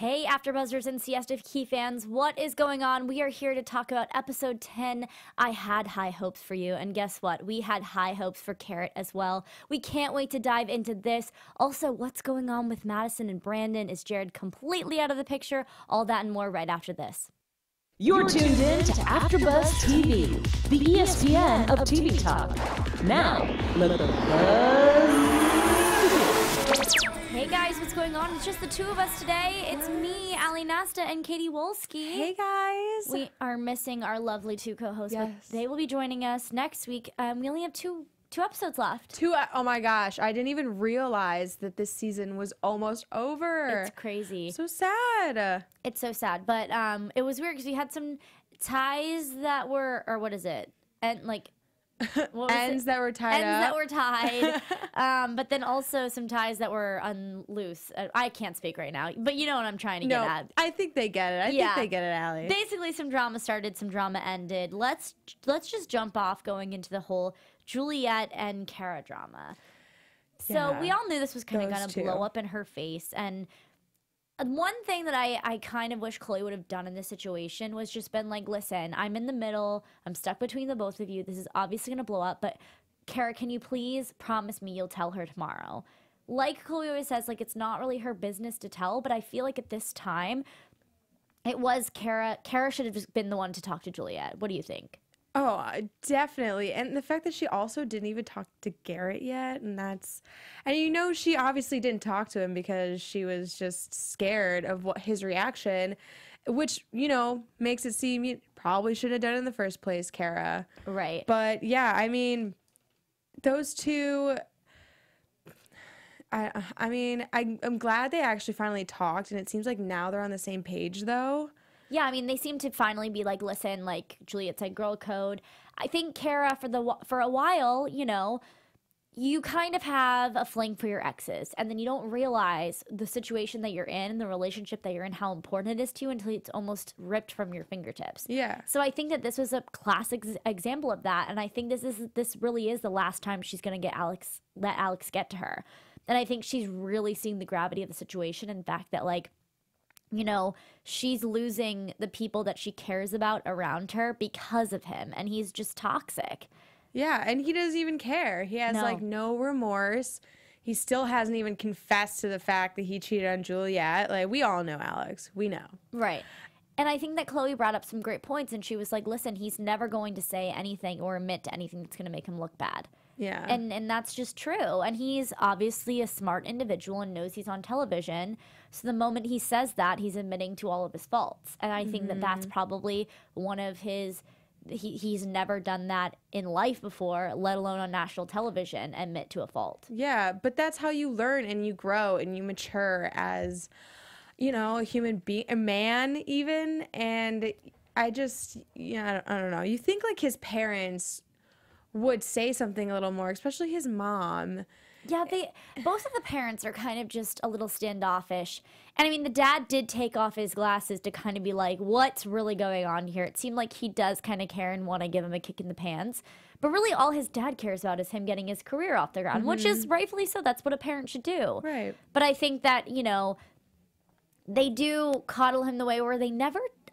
Hey, AfterBuzzers and Siesta Key fans, what is going on? We are here to talk about episode 10. I had high hopes for you, and guess what? We had high hopes for Carret as well. We can't wait to dive into this. Also, what's going on with Madison and Brandon? Is Jared completely out of the picture? All that and more right after this. You're tuned in to AfterBuzz TV, the ESPN of TV talk. Now, let the buzz. Hey guys, what's going on? It's just the two of us today. It's me, Nasta and Katie Wolski. Hey guys. We are missing our lovely two co-hosts, Yes. but they will be joining us next week. We only have two episodes left. Oh my gosh, I didn't even realize that this season was almost over. It's crazy. So sad. It's so sad, but it was weird because we had some ties that were, or what is it? And like, what was Ends it? that were tied Ends up. that were tied, but then also some ties that were loose. I can't speak right now, but you know what I'm trying to get at. I think they get it. I think they get it, Allie. Basically, some drama started, some drama ended. Let's just jump off going into the whole Juliet and Cara drama. So Yeah, we all knew this was kind of those going to two. blow up in her face, and one thing that I kind of wish Chloe would have done in this situation was just been like, listen, I'm in the middle. I'm stuck between the both of you. This is obviously going to blow up. But, Cara, can you please promise me you'll tell her tomorrow? Like Chloe always says, like, it's not really her business to tell. But I feel like at this time, it was Cara. Cara should have just been the one to talk to Juliet. What do you think? Oh, definitely. And the fact that she also didn't even talk to Carret yet, and you know she obviously didn't talk to him because she was just scared of what his reaction, which, you know, makes it seem you probably should have done it in the first place, Cara. Right. But yeah, I mean, those two, I'm glad they actually finally talked, and it seems like now they're on the same page though. Yeah, I mean, they seem to finally be like, listen, like Juliet said, girl code. I think Cara, for a while, you know, you kind of have a fling for your exes, and then you don't realize the situation that you're in, the relationship that you're in, how important it is to you until it's almost ripped from your fingertips. Yeah. So I think that this was a classic example of that, and I think this really is the last time she's gonna let Alex get to her, and I think she's really seeing the gravity of the situation and the fact that, like, you know, she's losing the people that she cares about around her because of him, and he's just toxic. Yeah, and he doesn't even care. He has like no remorse. He still hasn't even confessed to the fact that he cheated on Juliet. Like, we all know Alex. We know. Right. And I think that Chloe brought up some great points, and she was like, listen, he's never going to say anything or admit to anything that's going to make him look bad. Yeah. And that's just true. And he's obviously a smart individual and knows he's on television. So the moment he says that, he's admitting to all of his faults. And I think that that's probably one of his... He's never done that in life before, let alone on national television, admit to a fault. Yeah, but that's how you learn and you grow and you mature as, you know, a human being, a man even. And I just, I don't know. You think like his parents would say something a little more, especially his mom. Yeah, both of the parents are kind of just a little standoffish. And I mean, the dad did take off his glasses to kind of be like, what's really going on here? It seemed like he does kind of care and want to give him a kick in the pants. But really all his dad cares about is him getting his career off the ground, which is rightfully so. That's what a parent should do. Right. But I think that, you know, they do coddle him the way where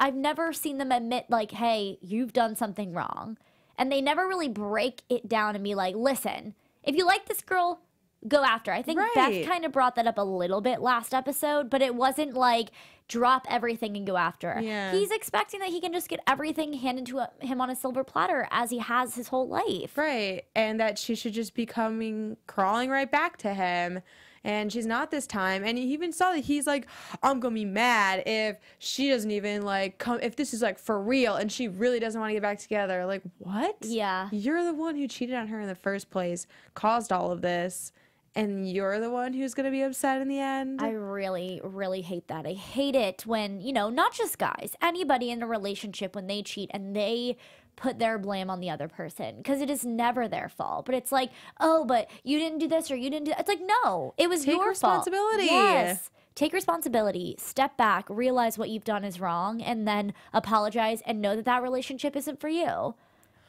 I've never seen them admit like, hey, you've done something wrong. And they never really break it down and be like, listen, if you like this girl, go after. I think Beth kind of brought that up a little bit last episode, but it wasn't like drop everything and go after her. Yeah. He's expecting that he can just get everything handed to him on a silver platter as he has his whole life. Right. And that she should just be crawling right back to him. And she's not this time. And he even saw that he's like, I'm going to be mad if she doesn't even like come, if this is like for real and she really doesn't want to get back together. Like, what? Yeah. You're the one who cheated on her in the first place, caused all of this. And you're the one who's going to be upset in the end? I really, really hate that. I hate it when, you know, not just guys, anybody in a relationship when they cheat and they put their blame on the other person because it is never their fault. But it's like, oh, but you didn't do this or you didn't do that. It's like, no, it was your fault. Take responsibility. Yes. Take responsibility, step back, realize what you've done is wrong, and then apologize and know that that relationship isn't for you.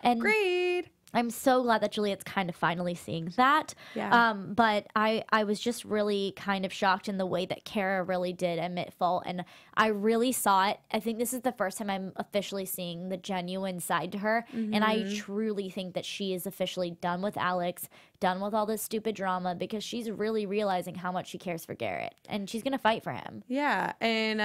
And Agreed. I'm so glad that Juliet's kind of finally seeing that. Yeah. But I was just really kind of shocked in the way that Cara really did admit fault. And I really saw it. I think this is the first time I'm officially seeing the genuine side to her. And I truly think that she is officially done with Allex, done with all this stupid drama, because she's really realizing how much she cares for Carret. And she's going to fight for him. Yeah. And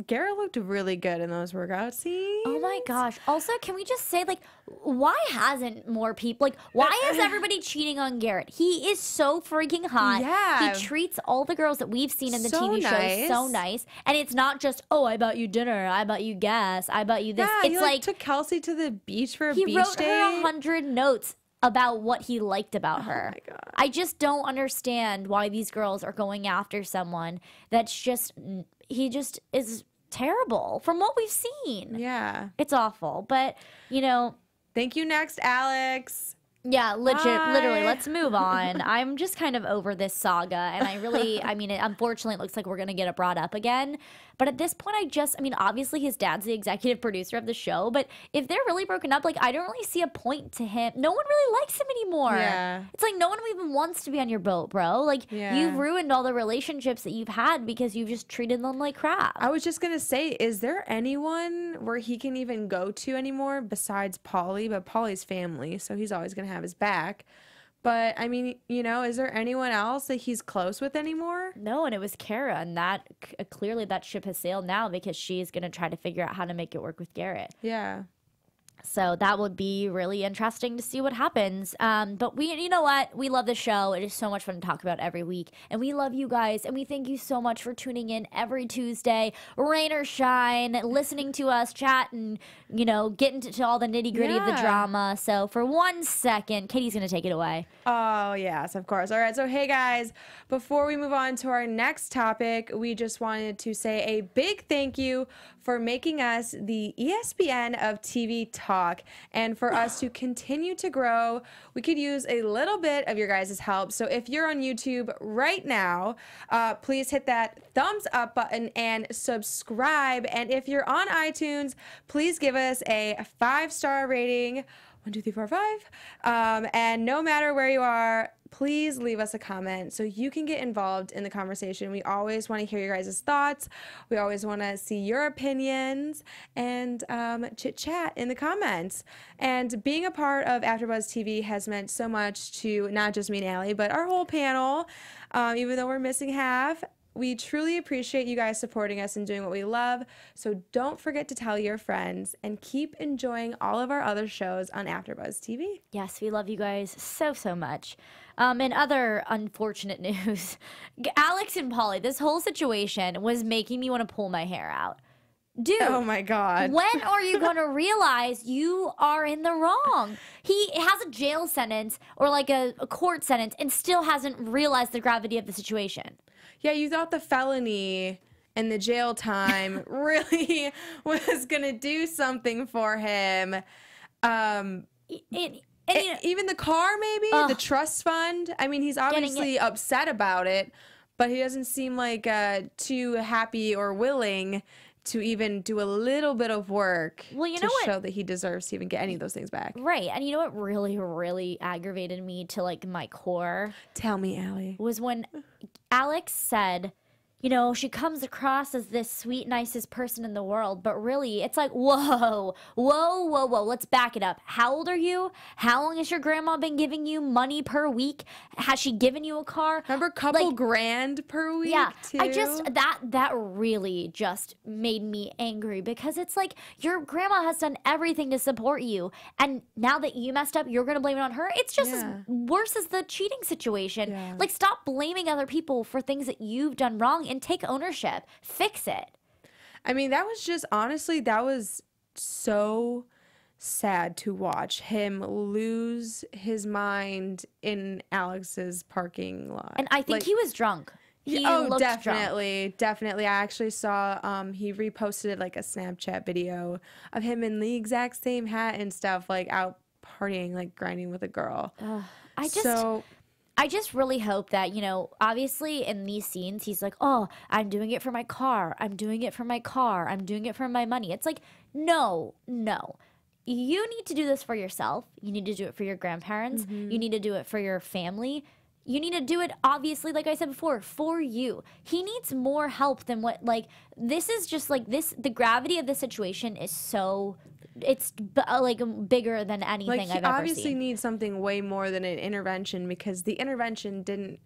Garrett looked really good in those workout scenes. Oh my gosh. Also, can we just say, like, why hasn't more people, like, why is everybody cheating on Garrett? He is so freaking hot. Yeah. He treats all the girls that we've seen in the So TV nice. shows so nice. And it's not just, oh, I bought you dinner, I bought you gas, I bought you this. Yeah, It's he like took Kelsey to the beach for a he beach wrote day. her 100 notes about what he liked about her. Oh my God. I just don't understand why these girls are going after someone that's just, he just is terrible from what we've seen. Yeah. It's awful. But, you know, Thank you, next, Alex. yeah, Bye. literally, let's move on. I'm just kind of over this saga, and I mean, unfortunately, it looks like we're going to get it brought up again. But at this point, obviously his dad's the executive producer of the show, but if they're really broken up, like, I don't really see a point to him. No one really likes him anymore. Yeah. It's like no one even wants to be on your boat, bro. Like, Yeah. you've ruined all the relationships that you've had because you've just treated them like crap. I was just going to say, is there anyone where he can even go to anymore besides Pauly? But Pauly's family, so he's always going to have his back. But, I mean, you know, is there anyone else that he's close with anymore? No, and it was Cara, and that clearly that ship has sailed now because she's going to try to figure out how to make it work with Garrett. Yeah. So that would be really interesting to see what happens. But you know what? We love the show. It is so much fun to talk about every week. And we love you guys. And we thank you so much for tuning in every Tuesday, rain or shine, listening to us chat and, you know, get into all the nitty gritty of the Yeah. drama. So for 1 second, Katie's going to take it away. Oh, yes, of course. All right. So, hey, guys, before we move on to our next topic, we just wanted to say a big thank you for making us the ESPN of TV talk. And for us to continue to grow, we could use a little bit of your guys' help. So if you're on YouTube right now, please hit that thumbs up button and subscribe. And if you're on iTunes, please give us a 5-star rating. 1, 2, 3, 4, 5. And no matter where you are, please leave us a comment so you can get involved in the conversation. We always want to hear your guys' thoughts. We always want to see your opinions and chit chat in the comments. And being a part of AfterBuzz TV has meant so much to not just me and Allie, but our whole panel. Even though we're missing half, we truly appreciate you guys supporting us and doing what we love. So don't forget to tell your friends and keep enjoying all of our other shows on AfterBuzz TV. Yes, we love you guys so, so much. In other unfortunate news, Allex and Pauly, this whole situation was making me want to pull my hair out. Dude, Oh my God. when are you going to realize you are in the wrong? He has a jail sentence or like a court sentence and still hasn't realized the gravity of the situation. Yeah, you thought the felony and the jail time really was going to do something for him. Even the car, maybe? The trust fund? I mean, he's obviously upset about it, but he doesn't seem like too happy or willing to even do a little bit of work to show that he deserves to even get any of those things back. Right. And you know what really, really aggravated me to like my core? Tell me, Allie. Was when Allex said, you know, she comes across as this sweet, nicest person in the world, but really, it's like, whoa, let's back it up. How old are you? How long has your grandma been giving you money per week? Has she given you a car? Remember, couple grand per week, Yeah, too? I just, that really just made me angry because it's like, your grandma has done everything to support you, and now that you messed up, you're going to blame it on her? It's just as worse as the cheating situation. Yeah. Like, stop blaming other people for things that you've done wrong and take ownership. Fix it. I mean, that was just, honestly, that was so sad to watch him lose his mind in Alex's parking lot. And I think he was drunk. He looked drunk. Definitely. I actually saw he reposted like a Snapchat video of him in the exact same hat and stuff, like out partying, like grinding with a girl. I just really hope that, you know, obviously in these scenes, he's like, oh, I'm doing it for my car. I'm doing it for my car. I'm doing it for my money. It's like, no. you need to do this for yourself. You need to do it for your grandparents. You need to do it for your family. You need to do it, obviously, like I said before, for you. He needs more help than what, like, this is just, like, this, the gravity of the situation is so, it's, like, bigger than anything I've ever seen. He obviously needs something way more than an intervention, because the intervention didn't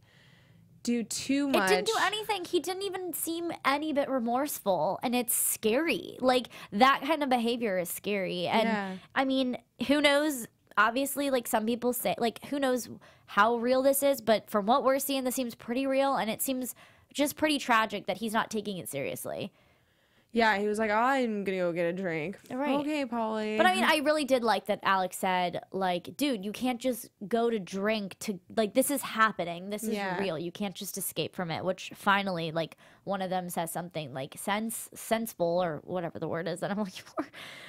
do too much. It didn't do anything. He didn't even seem any bit remorseful, and it's scary. Like, that kind of behavior is scary. And, I mean, who knows? Obviously, like, some people say, like, who knows how real this is, but from what we're seeing, this seems pretty real, and it seems just pretty tragic that he's not taking it seriously. Yeah, he was like, I'm gonna go get a drink. Right. Okay, Polly. But I mean, I really did like that Alex said, like, dude, you can't just go to drink to, like, this is happening. This is real. You can't just escape from it, which finally, like, one of them says something, like, sensible, or whatever the word is that I'm looking for.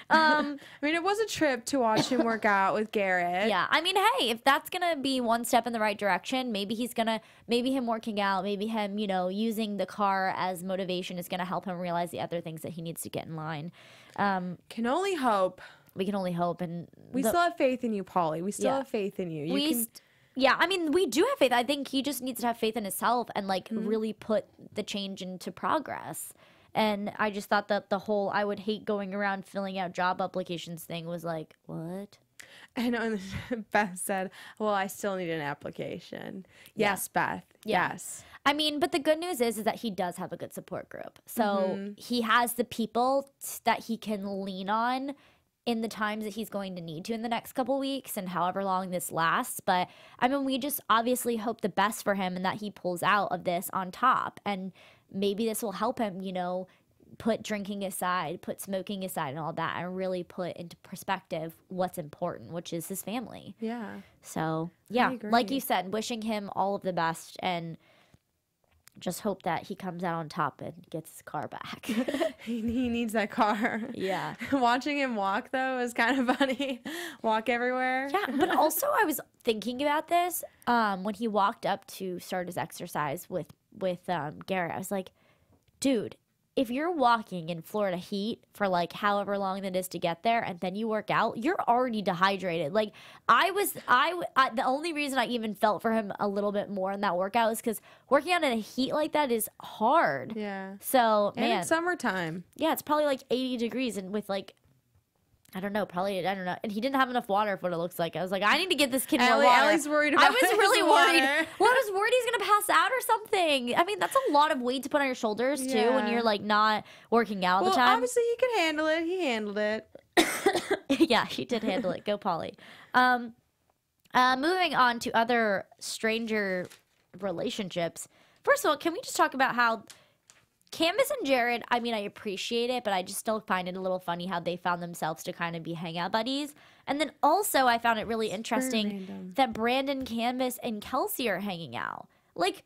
I mean, it was a trip to watch him work out with Carret. Yeah, I mean, hey, if that's gonna be one step in the right direction, maybe him working out, maybe him, you know, using the car as motivation is gonna help him realize the other things that he needs to get in line. Can only hope. We can only hope, and we still have faith in you, Polly. We still have faith in you. Yeah, I mean, we do have faith. I think he just needs to have faith in himself and, like, really put the change into progress. And I just thought that the whole I would hate going around filling out job applications thing was like, what? I know. And Beth said, well, I still need an application. Yes, Beth. Yeah. Yes. I mean, but the good news is that he does have a good support group. So he has the people that he can lean on in the times that he's going to need to in the next couple weeks and however long this lasts. But I mean, we just obviously hope the best for him and that he pulls out of this on top. And maybe this will help him, you know, put drinking aside, put smoking aside and all that, and really put into perspective what's important, which is his family. Yeah. So, yeah, like you said, wishing him all of the best, and just hope that he comes out on top and gets his car back. He needs that car. Yeah. Watching him walk, though, is kind of funny. Walk everywhere. Yeah, but also I was thinking about this when he walked up to start his exercise with Garrett. I was like, dude, if you're walking in Florida heat for, like, however long it is to get there, and then you work out, you're already dehydrated. Like, the only reason I even felt for him a little bit more in that workout is because working out in a heat like that is hard. Yeah. So, man. And it's summertime. Yeah, it's probably like 80 degrees, and with, like, I don't know. And he didn't have enough water for what it looks like. I was like, I need to get this kid more water. Allie's worried about I was really worried. water. Well, I was worried he's going to pass out or something. I mean, that's a lot of weight to put on your shoulders, too, when you're, like, not working out all the time. Obviously, he could handle it. He handled it. Yeah, he did handle it. Go, Polly. Moving on to other stranger relationships. First of all, can we just talk about how Candace and Jared, I mean, I appreciate it, but I just still find it a little funny how they found themselves to kind of be hangout buddies. And then also I found it really interesting that Brandon, Candace, and Kelsey are hanging out. Like,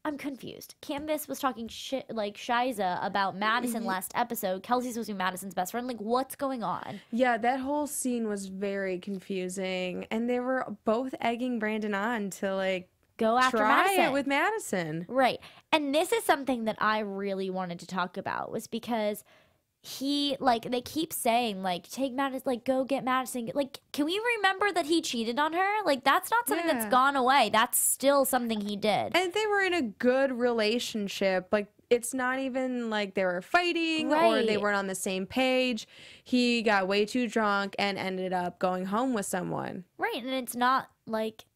I'm confused. Candace was talking shit, like, Shiza about Madison last episode. Kelsey's supposed to be Madison's best friend. Like, what's going on? Yeah, that whole scene was very confusing. And they were both egging Brandon on to, like, go after try Madison. it with Madison. Right. And this is something that I really wanted to talk about, was because they keep saying, like, take Madison, like, go get Madison. Like, can we remember that he cheated on her? Like, that's not something that's gone away. That's still something he did. And they were in a good relationship. Like, it's not even like they were fighting or they weren't on the same page. He got way too drunk and ended up going home with someone. Right. And it's not like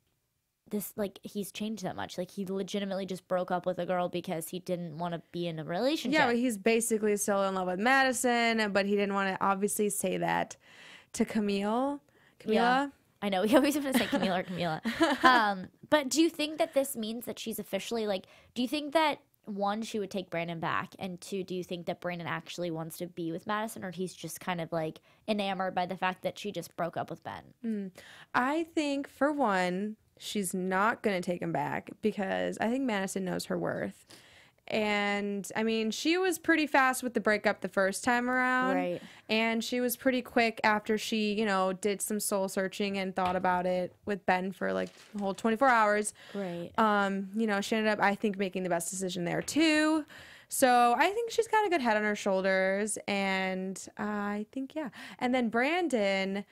this, like, he's changed that much. Like, he legitimately just broke up with a girl because he didn't want to be in a relationship. Yeah, but he's basically still in love with Madison, but he didn't want to obviously say that to Camila. Yeah. I know, we always want to say Camila or Camila. But do you think that this means that she's officially, like, do you think that, one, she would take Brandon back, and two, do you think that Brandon actually wants to be with Madison, or he's just kind of, like, enamored by the fact that she just broke up with Ben? I think, for one, she's not going to take him back because I think Madison knows her worth. And, I mean, she was pretty fast with the breakup the first time around. Right. And she was pretty quick after she, you know, did some soul searching and thought about it with Ben for, like, the whole 24 hours. Right. You know, she ended up, I think, making the best decision there, too. So I think she's got a good head on her shoulders, and I think And then Brandon,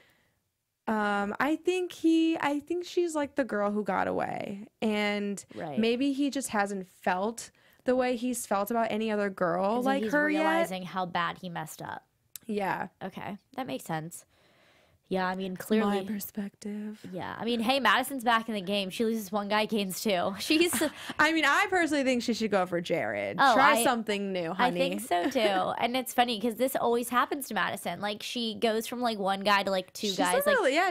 I think she's like the girl who got away, and maybe he just hasn't felt the way he's felt about any other girl like he's her realizing yet. how bad he messed up. Yeah. Okay, that makes sense. Yeah, I mean, clearly. My perspective. Yeah, I mean, hey, Madison's back in the game. She loses one guy, gains two. She's. I mean, I personally think she should go for Jared. Try something new, honey. I think so too. And it's funny because this always happens to Madison. Like, she goes from like one guy to like two guys.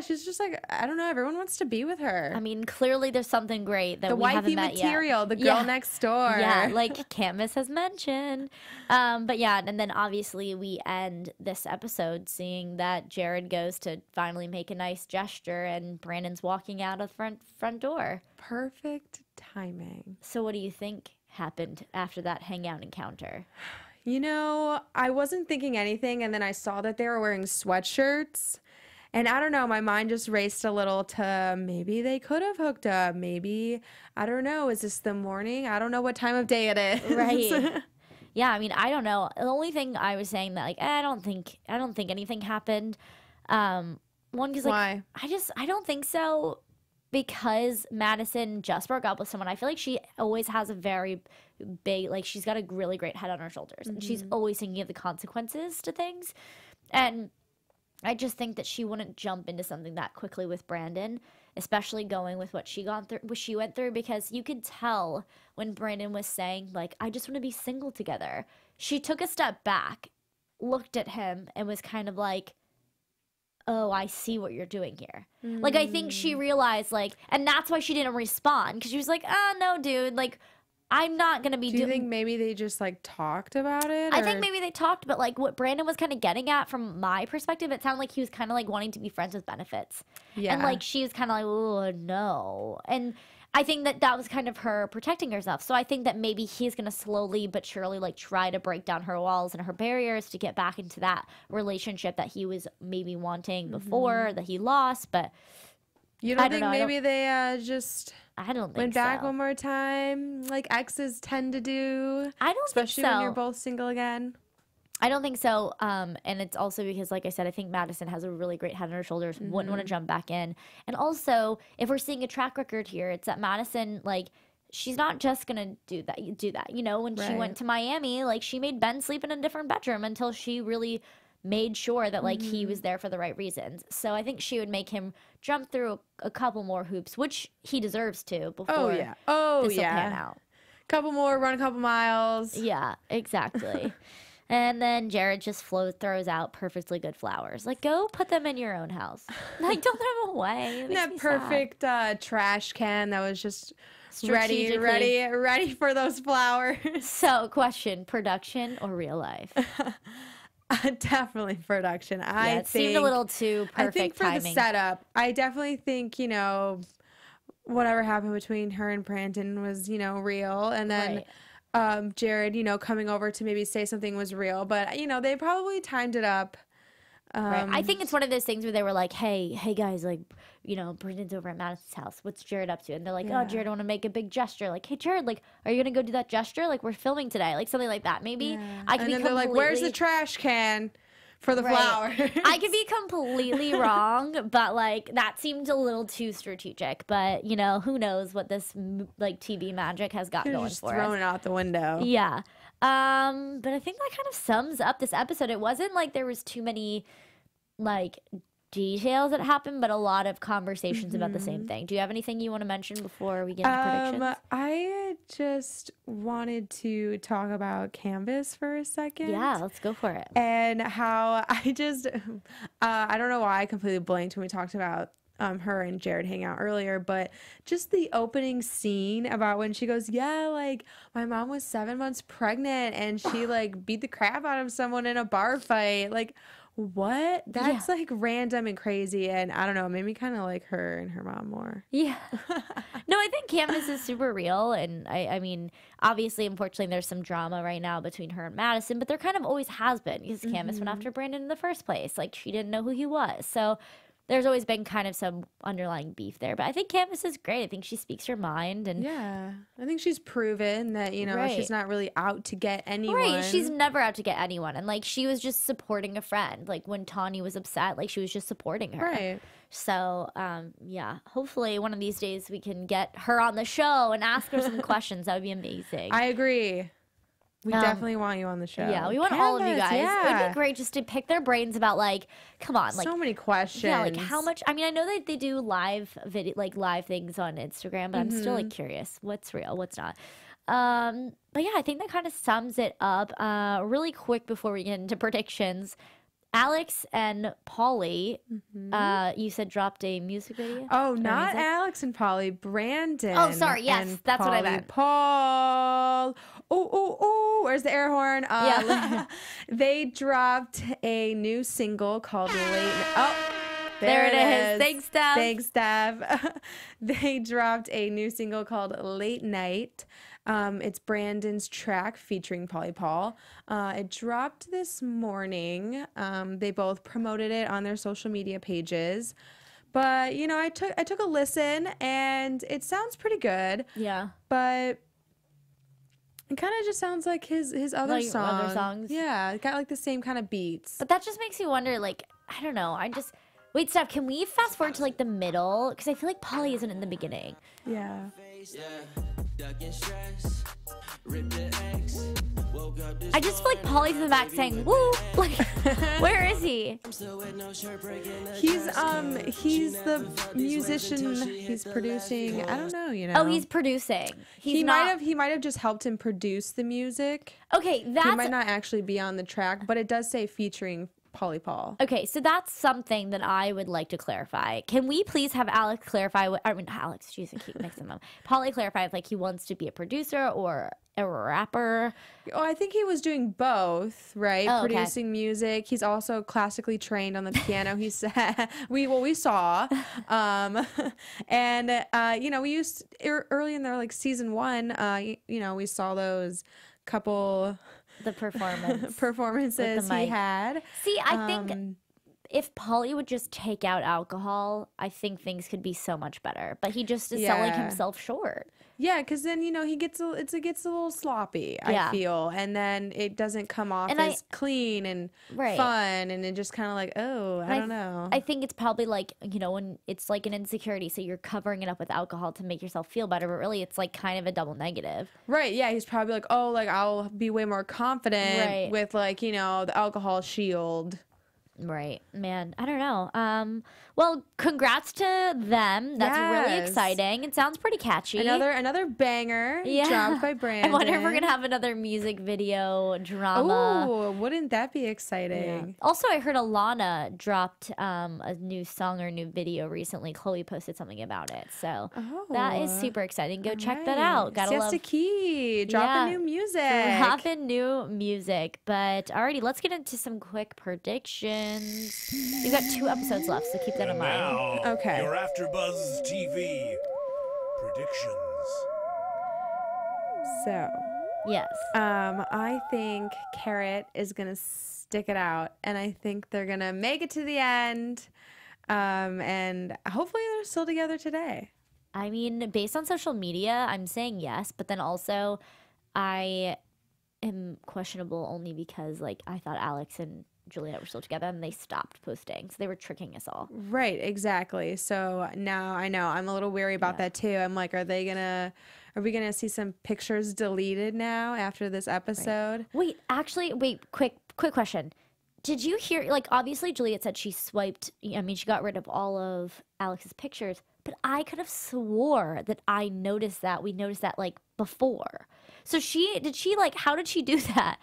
She's just like, I don't know. Everyone wants to be with her. I mean, clearly there's something great that the we haven't met material, yet. The girl next door. Yeah, like Candace has mentioned. But yeah, and then obviously we end this episode seeing that Jared goes to finally make a nice gesture, and Brandon's walking out of the front door. Perfect timing. So what do you think happened after that hangout encounter? You know, I wasn't thinking anything, and then I saw that they were wearing sweatshirts, and I don't know, my mind just raced a little to maybe they could have hooked up. Maybe, I don't know, is this the morning? I don't know what time of day it is. Right. Yeah, I mean, I don't know. The only thing I was saying that like I don't think anything happened. One, because like I don't think so, because Madison just broke up with someone. I feel like she always has a very big, like, she's got a really great head on her shoulders, and she's always thinking of the consequences to things. And I just think that she wouldn't jump into something that quickly with Brandon, especially going with what she went through, because you could tell when Brandon was saying like, I just want to be single together. She took a step back, looked at him, and was kind of like, oh, I see what you're doing here. Like, I think she realized, like, and that's why she didn't respond, because she was like, oh, no, dude, like, I'm not going to be Do you think maybe they just, like, talked about it? I think maybe they talked, but, like, what Brandon was kind of getting at from my perspective, it sounded like he was kind of, like, wanting to be friends with benefits. Yeah. And, like, she was kind of like, oh, no. And I think that was kind of her protecting herself. So I think that maybe he's going to slowly but surely like try to break down her walls and her barriers to get back into that relationship that he was maybe wanting before, that he lost. But you don't think maybe they just I don't think went back one more time like exes tend to do? I don't think so. Especially when you're both single again. I don't think so. And it's also because, like I said, I think Madison has a really great head on her shoulders, wouldn't want to jump back in. And also, if we're seeing a track record here, it's that Madison, like, she's not just going to do that. You know, when she went to Miami, like, she made Ben sleep in a different bedroom until she really made sure that, like, he was there for the right reasons. So I think she would make him jump through a couple more hoops, which he deserves to before this will pan out. Run a couple miles. Yeah, exactly. And then Jared just throws out perfectly good flowers. Like, go put them in your own house. Like, don't throw them away. That perfect trash can that was just ready for those flowers. So, question, production or real life? Definitely production. It seemed a little too perfect I think for timing. the setup, I definitely think, you know, whatever happened between her and Brandon was, you know, real. And then Jared, you know, coming over to maybe say something was real, but you know, they probably timed it up. I think it's one of those things where they were like, hey guys, like, you know, Brandon's over at Madison's house. What's Jared up to? And they're like, oh, Jared, I want to make a big gesture. Like, hey, Jared, like, are you going to go do that gesture? Like, we're filming today. Like, something like that. Maybe I could be completely... they're like, where's the trash can for the flowers? I could be completely wrong, but, like, that seemed a little too strategic. But, you know, who knows what this, like, TV magic has got going just for us. Throwing it out the window. Yeah. But I think that kind of sums up this episode. It wasn't like there was too many, like, details that happened, but a lot of conversations about the same thing. Do you have anything you want to mention before we get into predictions? I just wanted to talk about Canvas for a second. Yeah, let's go for it. And how I just, I don't know why I completely blanked when we talked about her and Jared hang out earlier, but just the opening scene about when she goes, yeah, like, my mom was 7 months pregnant and she, like, beat the crap out of someone in a bar fight. Like, what? That's like random and crazy, and I don't know, it made me kind of like her and her mom more. Yeah. No, I think Canvas is super real, and I mean, obviously, unfortunately, there's some drama right now between her and Madison, but there kind of always has been, because Canvas went after Brandon in the first place. Like, she didn't know who he was. So there's always been kind of some underlying beef there. But I think Canvas is great. I think she speaks her mind. And yeah, I think she's proven that, you know, she's not really out to get anyone. Right, she's never out to get anyone. And, like, she was just supporting a friend. Like, when Tawny was upset, like, she was just supporting her. Right. So, yeah, hopefully one of these days we can get her on the show and ask her some questions. That would be amazing. I agree. We definitely want you on the show. Yeah, we want all of you guys. Yeah. It would be great just to pick their brains about, like, come on, like, so many questions. Yeah, like how much. I mean, I know that they do live video, like live things on Instagram, but I'm still like curious, what's real, what's not. But yeah, I think that kind of sums it up. Really quick before we get into predictions. Allex and Polly, you said dropped a music video? Oh, not Allex and Polly, Brandon. Oh, sorry, yes, that's what I meant. Paul. Oh, where's the air horn? Yeah. They dropped a new single called Late. Oh, there it is. Thanks, Steph. Thanks, Steph. They dropped a new single called Late Night. It's Brandon's track featuring Polly Paul. It dropped this morning. They both promoted it on their social media pages. But, you know, I took a listen, and it sounds pretty good. Yeah. But it kind of just sounds like his other like song. other songs. Yeah, it got like the same kind of beats. But that just makes you wonder, like, I don't know. Wait, Steph, can we fast forward to, like, the middle? Because I feel like Polly isn't in the beginning. Yeah. I just feel like Polly's in the back saying, woo! Like, where is he? He's the musician. He's producing. I don't know, you know. Oh, he's producing. He might have just helped him produce the music. Okay, He might not actually be on the track, but it does say featuring Polly Paul. Okay, so that's something that I would like to clarify. Can we please have Alex clarify Alex, jeez, I keep mixing them. Polly clarify if, like, he wants to be a producer or a rapper. Oh, I think he was doing both, right? Oh, okay. Producing music. He's also classically trained on the piano. He said, we saw. And, you know, we used early in their, like, season 1, you know, we saw those couple The performances he had. See, I think if Polly would just take out alcohol, I think things could be so much better. But he just is selling himself short. Yeah, because then, you know, it gets a little sloppy, I feel. And then it doesn't come off as clean and fun. And it just kind of like, oh, I don't know. I think it's probably like, you know, when it's like an insecurity. So you're covering it up with alcohol to make yourself feel better. But really, it's like kind of a double negative. Right. Yeah. He's probably like, oh, like I'll be way more confident with, like, you know, the alcohol shield. Right, man. I don't know. Well, congrats to them. That's really exciting. It sounds pretty catchy. Another banger dropped by Brandon. I wonder if we're gonna have another music video drama. Oh, wouldn't that be exciting? Yeah. Also, I heard Alana dropped a new song or new video recently. Chloe posted something about it, so that is super exciting. Go check that out. Siesta Key dropping new music. Dropping new music. But alrighty, let's get into some quick predictions. We've got 2 episodes left, so keep that in mind. Now, okay. Your AfterBuzz TV predictions. So, yes. I think Carret is gonna stick it out, and I think they're gonna make it to the end. And hopefully they're still together today. I mean, based on social media, I'm saying yes, but then also I am questionable only because, like, I thought Allex and Juliette were still together and they stopped posting, so they were tricking us all. Right, exactly. So now I know I'm a little wary about that too. I'm like, are we gonna see some pictures deleted now after this episode? Wait, quick question. Did you hear, like, obviously Juliette said she swiped, I mean, she got rid of all of Alex's pictures, but I could have swore that we noticed that, like, before. So how did she do that?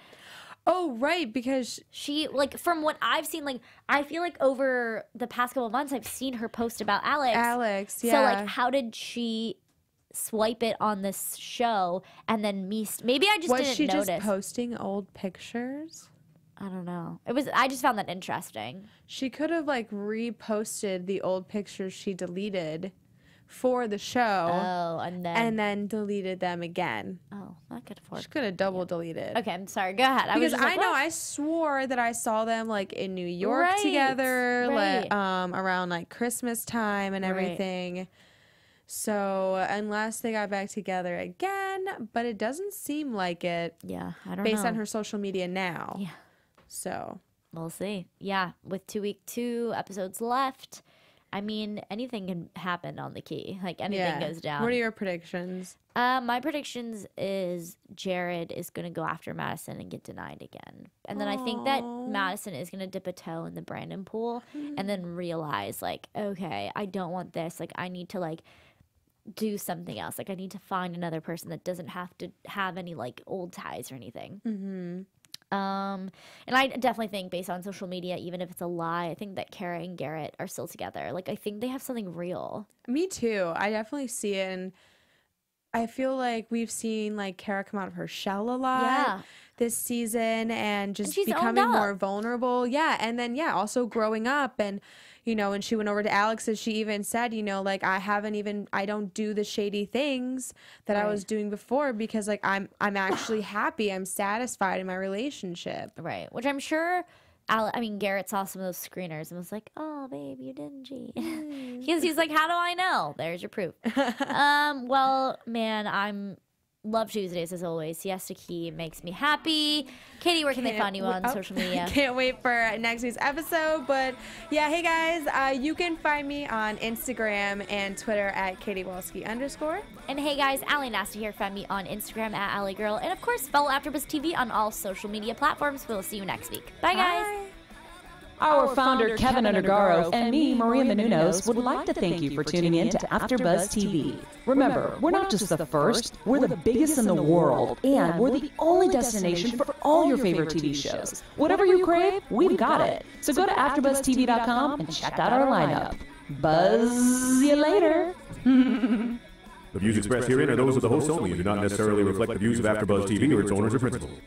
Oh, right, because she, like, from what I've seen, like, I feel like over the past couple of months, I've seen her post about Allex. Yeah. So, like, how did she swipe it on this show and then maybe I just didn't notice. Was she just posting old pictures? I don't know. I just found that interesting. She could have, like, reposted the old pictures she deleted for the show. Oh, and then deleted them again. Oh, that could afford. She could have double deleted. Okay, I'm sorry. Go ahead. Because I know I swore that I saw them like in New York together, like around like Christmas time and everything. So unless they got back together again, but it doesn't seem like it. Yeah, I don't know. Based on her social media now. Yeah. So we'll see. Yeah, with 2 episodes left. I mean, anything can happen on the Key. Like, anything goes down. What are your predictions? My predictions is Jared is going to go after Madison and get denied again. And then I think that Madison is going to dip a toe in the Brandon pool and then realize, like, okay, I don't want this. Like, I need to, like, do something else. Like, I need to find another person that doesn't have to have any, like, old ties or anything. Mm-hmm. And I definitely think, based on social media, even if it's a lie, I think that Carret and Carret are still together. Like, I think they have something real. Me too. I definitely see it, and I feel like we've seen like Cara come out of her shell a lot this season, and just becoming more vulnerable. Yeah, and then also growing up, and you know, when she went over to Alex's, she even said, you know, like, I don't do the shady things that I was doing before because, like, I'm actually happy. I'm satisfied in my relationship. Right. Which I'm sure, Garrett saw some of those screeners and was like, oh, babe, you didn't cheat. He's like, how do I know? There's your proof. Well, man, love Tuesdays as always. Siesta Key makes me happy. Katie, where can they find you on social media? Can't wait for next week's episode. But yeah, hey guys, you can find me on Instagram and Twitter at Katie Wolski _. And hey guys, Allie Nasta here. Find me on Instagram at AllieGirl. And of course, follow AfterBuzz TV on all social media platforms. We'll see you next week. Bye guys. Our founder, Keven Undergaro, and me, Maria Menounos, would like to thank you for tuning in to AfterBuzz TV. Remember, we're not just the first, we're the biggest in the world, and we're the only destination for all your favorite TV shows. Whatever you crave, we've got it. So go to AfterBuzzTV.com and check out our lineup. Buzz you later. The views expressed herein are those of the host only and do not necessarily reflect the views of AfterBuzz TV or its owners or principals.